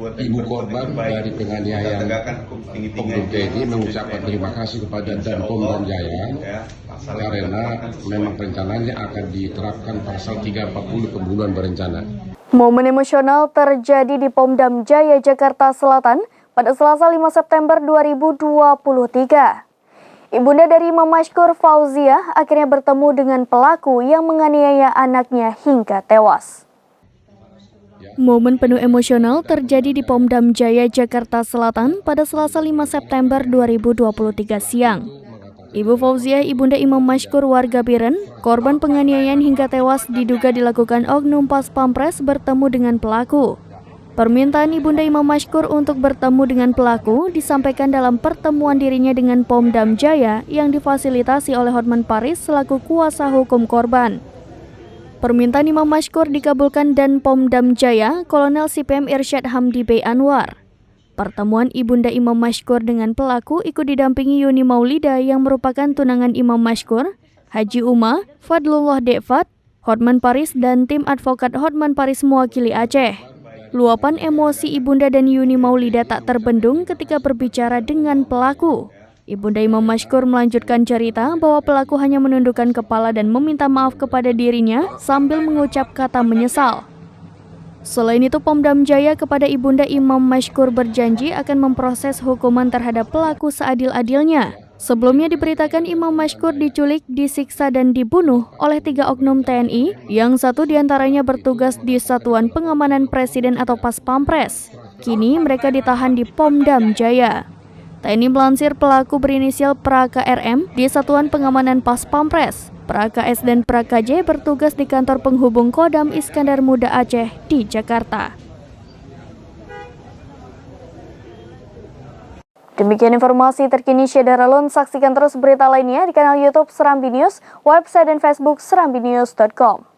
ibu korban dari penganiayaan Oknum TNI mengucapkan terima kasih kepada Danpom dan Jaya karena memang rencananya akan diterapkan pasal 340 pembunuhan berencana. Momen emosional terjadi di Pomdam Jaya, Jakarta Selatan pada Selasa 5 September 2023. Ibunda dari Imam Mashkur, Fauziah, akhirnya bertemu dengan pelaku yang menganiaya anaknya hingga tewas. Momen penuh emosional terjadi di Pomdam Jaya, Jakarta Selatan pada Selasa 5 September 2023 siang. Ibu Fauziah, ibunda Imam Mashkur warga Biren, korban penganiayaan hingga tewas diduga dilakukan oknum Pas Pampres, bertemu dengan pelaku. Permintaan ibunda Imam Mashkur untuk bertemu dengan pelaku disampaikan dalam pertemuan dirinya dengan Pomdam Jaya yang difasilitasi oleh Hotman Paris selaku kuasa hukum korban. Permintaan Imam Mashkur dikabulkan dan Pomdam Jaya, Kolonel CPM Irsyad Hamdi B. Anwar. Pertemuan ibunda Imam Mashkur dengan pelaku ikut didampingi Yuni Maulida yang merupakan tunangan Imam Mashkur, Haji Uma, Fadlullah Dekfat, Hotman Paris dan tim advokat Hotman Paris mewakili Aceh. Luapan emosi ibunda dan Yuni Maulida tak terbendung ketika berbicara dengan pelaku. Ibunda Imam Mashkur melanjutkan cerita bahwa pelaku hanya menundukkan kepala dan meminta maaf kepada dirinya sambil mengucap kata menyesal. Selain itu, Pomdam Jaya kepada ibunda Imam Mashkur berjanji akan memproses hukuman terhadap pelaku seadil-adilnya. Sebelumnya diberitakan Imam Mashkur diculik, disiksa dan dibunuh oleh 3 oknum TNI, yang satu diantaranya bertugas di Satuan Pengamanan Presiden atau Pas Pampres. Kini mereka ditahan di Pomdam Jaya. TNI melansir pelaku berinisial Praka RM di Satuan Pengamanan Pas Pampres. Praka S dan Praka J bertugas di kantor penghubung Kodam Iskandar Muda Aceh di Jakarta. Demikian informasi terkini Syedara Lun. Saksikan terus berita lainnya di kanal YouTube Serambi News, website dan Facebook serambinews.com.